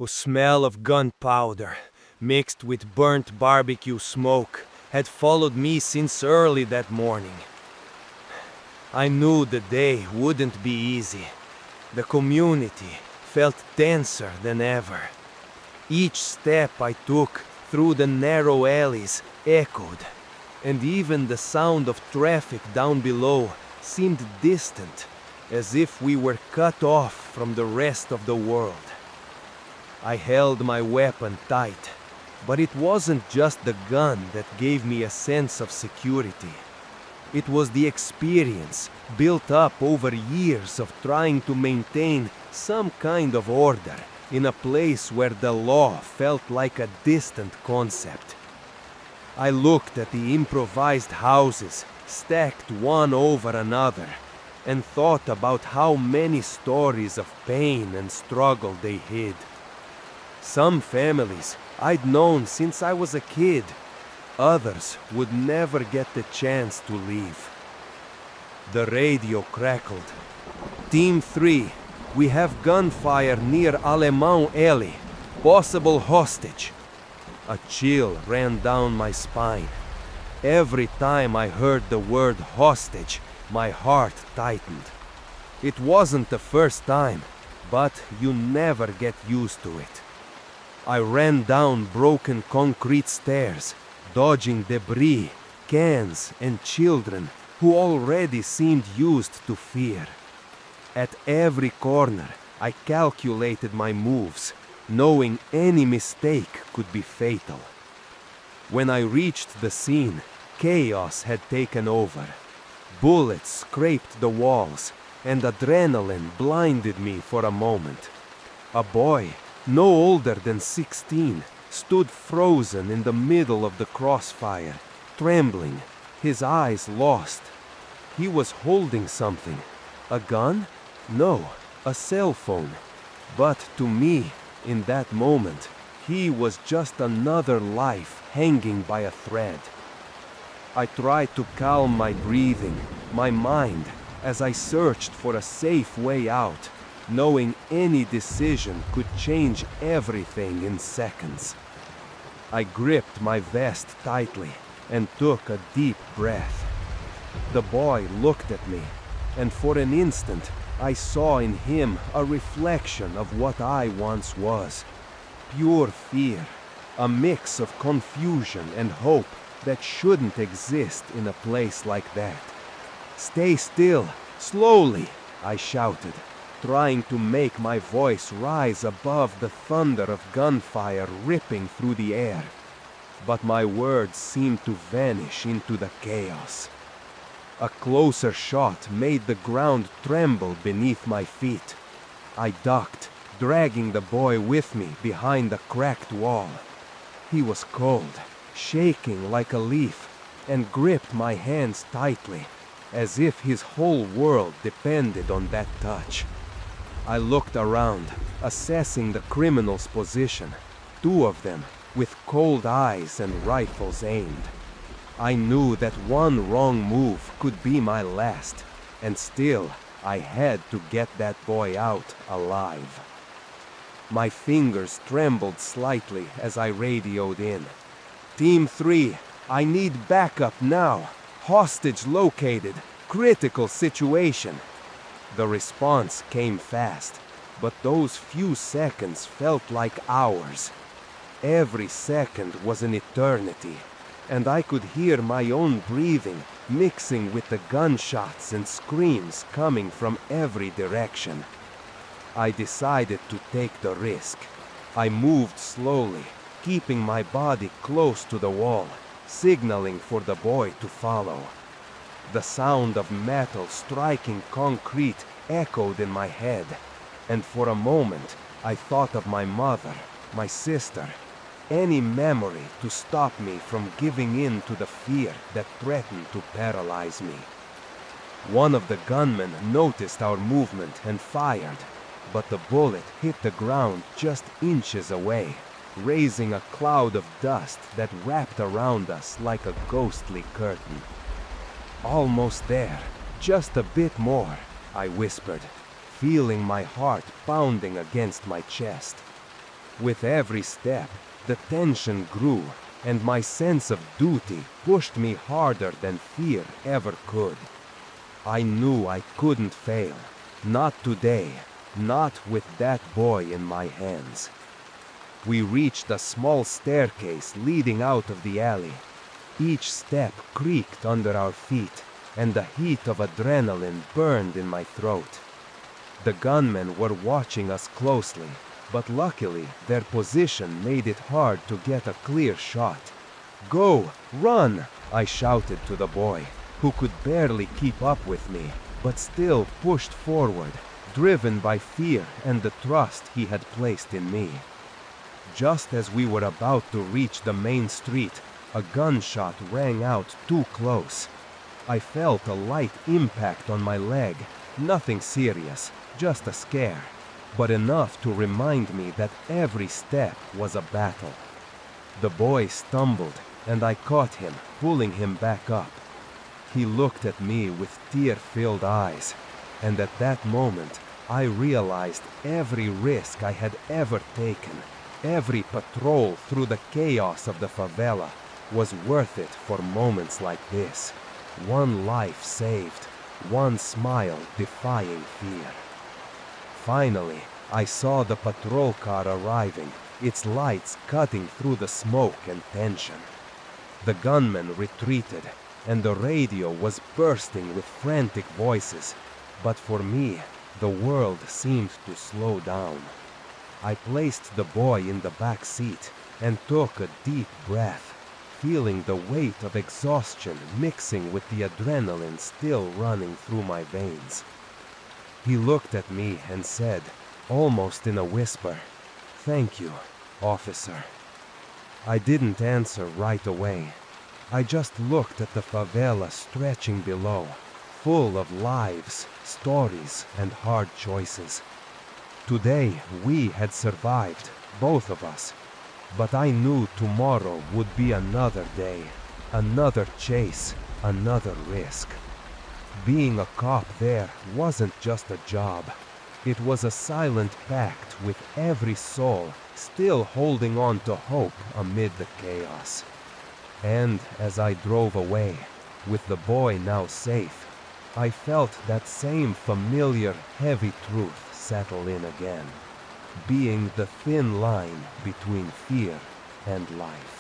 A smell of gunpowder, mixed with burnt barbecue smoke, had followed me since early that morning. I knew the day wouldn't be easy. The community felt tenser than ever. Each step I took through the narrow alleys echoed, and even the sound of traffic down below seemed distant, as if we were cut off from the rest of the world. I held my weapon tight, but it wasn't just the gun that gave me a sense of security. It was the experience built up over years of trying to maintain some kind of order in a place where the law felt like a distant concept. I looked at the improvised houses stacked one over another and thought about how many stories of pain and struggle they hid. Some families I'd known since I was a kid. Others would never get the chance to leave. The radio crackled. Team 3, we have gunfire near Alemão Alley. Possible hostage. A chill ran down my spine. Every time I heard the word hostage, my heart tightened. It wasn't the first time, but you never get used to it. I ran down broken concrete stairs, dodging debris, cans, and children who already seemed used to fear. At every corner, I calculated my moves, knowing any mistake could be fatal. When I reached the scene, chaos had taken over. Bullets scraped the walls, and adrenaline blinded me for a moment. A boy, no older than 16, stood frozen in the middle of the crossfire, trembling, his eyes lost. He was holding something. A gun? No, a cell phone. But to me, in that moment, he was just another life hanging by a thread. I tried to calm my breathing, my mind, as I searched for a safe way out, knowing any decision could change everything in seconds. I gripped my vest tightly and took a deep breath. The boy looked at me, and for an instant I saw in him a reflection of what I once was. Pure fear, a mix of confusion and hope that shouldn't exist in a place like that. "Stay still, slowly," I shouted, trying to make my voice rise above the thunder of gunfire ripping through the air. But my words seemed to vanish into the chaos. A closer shot made the ground tremble beneath my feet. I ducked, dragging the boy with me behind a cracked wall. He was cold, shaking like a leaf, and gripped my hands tightly, as if his whole world depended on that touch. I looked around, assessing the criminal's position, two of them with cold eyes and rifles aimed. I knew that one wrong move could be my last, and still I had to get that boy out alive. My fingers trembled slightly as I radioed in. "Team 3, I need backup now. Hostage located. Critical situation." The response came fast, but those few seconds felt like hours. Every second was an eternity, and I could hear my own breathing mixing with the gunshots and screams coming from every direction. I decided to take the risk. I moved slowly, keeping my body close to the wall, signaling for the boy to follow. The sound of metal striking concrete echoed in my head, and for a moment I thought of my mother, my sister, any memory to stop me from giving in to the fear that threatened to paralyze me. One of the gunmen noticed our movement and fired, but the bullet hit the ground just inches away, raising a cloud of dust that wrapped around us like a ghostly curtain. "Almost there, just a bit more," I whispered, feeling my heart pounding against my chest. With every step, the tension grew, and my sense of duty pushed me harder than fear ever could. I knew I couldn't fail. Not today, not with that boy in my hands. We reached a small staircase leading out of the alley. Each step creaked under our feet, and the heat of adrenaline burned in my throat. The gunmen were watching us closely, but luckily their position made it hard to get a clear shot. "Go! Run!" I shouted to the boy, who could barely keep up with me, but still pushed forward, driven by fear and the trust he had placed in me. Just as we were about to reach the main street, a gunshot rang out too close. I felt a light impact on my leg, nothing serious, just a scare, but enough to remind me that every step was a battle. The boy stumbled, and I caught him, pulling him back up. He looked at me with tear-filled eyes, and at that moment, I realized every risk I had ever taken, every patrol through the chaos of the favela, was worth it for moments like this. One life saved, one smile defying fear. Finally, I saw the patrol car arriving, its lights cutting through the smoke and tension. The gunmen retreated, and the radio was bursting with frantic voices, but for me, the world seemed to slow down. I placed the boy in the back seat and took a deep breath, feeling the weight of exhaustion mixing with the adrenaline still running through my veins. He looked at me and said, almost in a whisper, "Thank you, officer." I didn't answer right away. I just looked at the favela stretching below, full of lives, stories, and hard choices. Today we had survived, both of us, but I knew tomorrow would be another day, another chase, another risk. Being a cop there wasn't just a job. It was a silent pact with every soul still holding on to hope amid the chaos. And as I drove away, with the boy now safe, I felt that same familiar heavy truth settle in again, being the thin line between fear and life.